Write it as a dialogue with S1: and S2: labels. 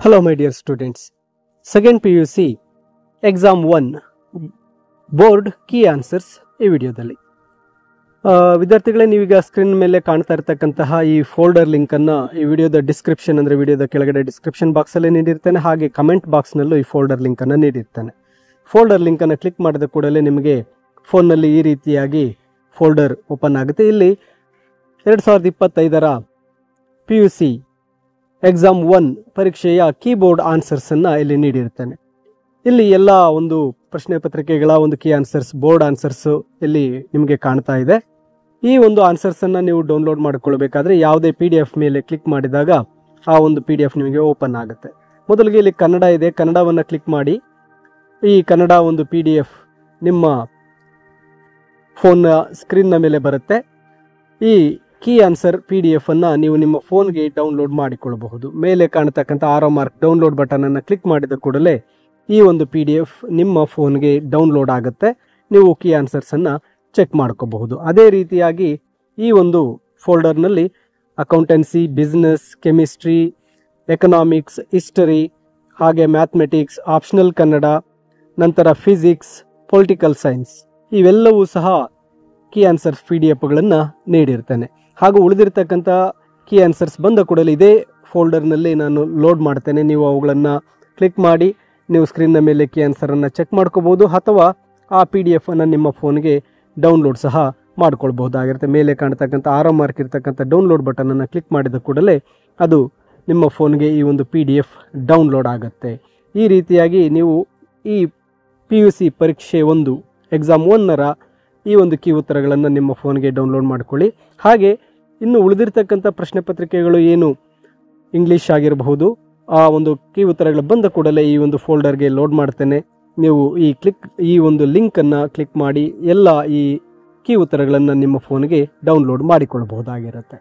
S1: Hello my dear students, second PUC exam 1 board key answers ಈ ವಿಡಿಯೋದಲ್ಲಿ ವಿದ್ಯಾರ್ಥಿಗಳೇ ನೀವೀಗ ಸ್ಕ್ರೀನ್ ಮೇಲೆ ಕಾಣ್ತಾ ಇರತಕ್ಕಂತಹ ಈ ಫೋಲ್ಡರ್ ಲಿಂಕ್ ಅನ್ನು ಈ ವಿಡಿಯೋದ ಡಿಸ್ಕ್ರಿಪ್ಷನ್ ಅಂದ್ರೆ ವಿಡಿಯೋದ ಕೆಳಗಡೆ ಡಿಸ್ಕ್ರಿಪ್ಷನ್ ಬಾಕ್ಸ್ ಅಲ್ಲಿ ನೀಡಿರ್ತೇನೆ, ಹಾಗೆ ಕಮೆಂಟ್ ಬಾಕ್ಸ್ ನಲ್ಲೂ ಈ ಫೋಲ್ಡರ್ ಲಿಂಕ್ ಅನ್ನು ನೀಡಿರ್ತೇನೆ. ಫೋಲ್ಡರ್ ಲಿಂಕ್ ಅನ್ನು ಕ್ಲಿಕ್ ಮಾಡಿದ ಕೂಡಲೇ ನಿಮಗೆ ಫೋನ್ ನಲ್ಲಿ ಈ ರೀತಿಯಾಗಿ ಫೋಲ್ಡರ್ ಓಪನ್ ಆಗುತ್ತೆ. ಇಲ್ಲಿ 2025ರ PUC ಎಕ್ಸಾಮ್ 1 ಪರೀಕ್ಷೆಯ ಕೀಬೋರ್ಡ್ ಆನ್ಸರ್ಸ್ ಅನ್ನ ಇಲ್ಲಿ ನೀಡಿರ್ತೇನೆ. ಇಲ್ಲಿ ಎಲ್ಲ ಒಂದು ಪ್ರಶ್ನೆ ಪತ್ರಿಕೆಗಳ ಒಂದು ಕೀ ಆನ್ಸರ್ಸ್ ಬೋರ್ಡ್ ಆನ್ಸರ್ಸ್ ಇಲ್ಲಿ ನಿಮಗೆ ಕಾಣ್ತಾ ಇದೆ. ಈ ಒಂದು ಆನ್ಸರ್ಸ್ ಅನ್ನ ನೀವು ಡೌನ್ಲೋಡ್ ಮಾಡಿಕೊಳ್ಳಬೇಕಾದ್ರೆ ಯಾವುದೇ PDF ಮೇಲೆ ಕ್ಲಿಕ್ ಮಾಡಿದಾಗ ಆ ಒಂದು PDF ನಿಮಗೆ ಓಪನ್ ಆಗುತ್ತೆ. ಮೊದಲಿಗೆ ಇಲ್ಲಿ ಕನ್ನಡ ಇದೆ, ಕನ್ನಡವನ್ನು ಕ್ಲಿಕ್ ಮಾಡಿ ಈ ಕನ್ನಡ ಒಂದು PDF ನಿಮ್ಮ ಫೋನ್ ಸ್ಕ್ರೀನ್ನ ಮೇಲೆ ಬರುತ್ತೆ. ಈ ಕೀ ಆನ್ಸರ್ PDF ಅನ್ನ ನೀವು ನಿಮ್ಮ ಫೋನ್ಗೆ ಡೌನ್ಲೋಡ್ ಮಾಡಿಕೊಳ್ಳಬಹುದು. ಮೇಲೆ ಕಾಣತಕ್ಕಂಥ ಆರೋ ಮಾರ್ಕ್ ಡೌನ್ಲೋಡ್ ಬಟನ್ ಅನ್ನು ಕ್ಲಿಕ್ ಮಾಡಿದ ಕೂಡಲೇ ಈ ಒಂದು PDF ನಿಮ್ಮ ಫೋನ್ಗೆ ಡೌನ್ಲೋಡ್ ಆಗುತ್ತೆ. ನೀವು ಕೀ ಆನ್ಸರ್ಸ್ ಅನ್ನ ಚೆಕ್ ಮಾಡ್ಕೋಬಹುದು. ಅದೇ ರೀತಿಯಾಗಿ ಈ ಒಂದು ಫೋಲ್ಡರ್ನಲ್ಲಿ accountancy, business, chemistry, economics, history, ಹಾಗೆ ಮ್ಯಾಥಮೆಟಿಕ್ಸ್, ಆಪ್ಷನಲ್ ಕನ್ನಡ, ನಂತರ ಫಿಸಿಕ್ಸ್, ಪೊಲಿಟಿಕಲ್ ಸೈನ್ಸ್ ಇವೆಲ್ಲವೂ ಸಹ ಕೀ ಆನ್ಸರ್ಸ್ PDFಗಳನ್ನು ನೀಡಿರ್ತೇನೆ. ಹಾಗೂ ಉಳಿದಿರ್ತಕ್ಕಂಥ ಕೀ ಆನ್ಸರ್ಸ್ ಬಂದ ಕೂಡಲೇ ಇದೇ ಫೋಲ್ಡರ್ನಲ್ಲಿ ನಾನು ಲೋಡ್ ಮಾಡ್ತೇನೆ. ನೀವು ಅವುಗಳನ್ನು ಕ್ಲಿಕ್ ಮಾಡಿ ನೀವು ಸ್ಕ್ರೀನ್ನ ಮೇಲೆ ಕೀ ಆನ್ಸರನ್ನು ಚೆಕ್ ಮಾಡ್ಕೋಬೋದು, ಅಥವಾ ಆ PDF ಅನ್ನು ನಿಮ್ಮ ಫೋನ್ಗೆ ಡೌನ್ಲೋಡ್ ಸಹ ಮಾಡ್ಕೊಳ್ಬಹುದಾಗಿರುತ್ತೆ. ಮೇಲೆ ಕಾಣ್ತಕ್ಕಂಥ ಆರೋ ಮಾರ್ಕ್ ಇರ್ತಕ್ಕಂಥ ಡೌನ್ಲೋಡ್ ಬಟನನ್ನು ಕ್ಲಿಕ್ ಮಾಡಿದ ಕೂಡಲೇ ಅದು ನಿಮ್ಮ ಫೋನ್ಗೆ ಈ ಒಂದು PDF ಡೌನ್ಲೋಡ್ ಆಗುತ್ತೆ. ಈ ರೀತಿಯಾಗಿ ನೀವು ಈ PUC ಪರೀಕ್ಷೆ 1 ಎಕ್ಸಾಮ್ 1ರ ಈ ಒಂದು ಕೀ ಉತ್ತರಗಳನ್ನು ನಿಮ್ಮ ಫೋನ್ಗೆ ಡೌನ್ಲೋಡ್ ಮಾಡ್ಕೊಳ್ಳಿ. ಹಾಗೆ ಇನ್ನು ಉಳಿದಿರ್ತಕ್ಕಂಥ ಪ್ರಶ್ನೆ ಪತ್ರಿಕೆಗಳು ಏನು ಇಂಗ್ಲೀಷ್ ಆಗಿರಬಹುದು, ಆ ಒಂದು ಕೀ ಉತ್ತರಗಳು ಬಂದ ಕೂಡಲೇ ಈ ಒಂದು ಫೋಲ್ಡರ್ಗೆ ಲೋಡ್ ಮಾಡ್ತೇನೆ. ನೀವು ಈ ಒಂದು ಲಿಂಕನ್ನು ಕ್ಲಿಕ್ ಮಾಡಿ ಎಲ್ಲ ಈ ಕೀ ಉತ್ತರಗಳನ್ನು ನಿಮ್ಮ ಫೋನ್ಗೆ ಡೌನ್ಲೋಡ್ ಮಾಡಿಕೊಳ್ಳಬಹುದಾಗಿರುತ್ತೆ.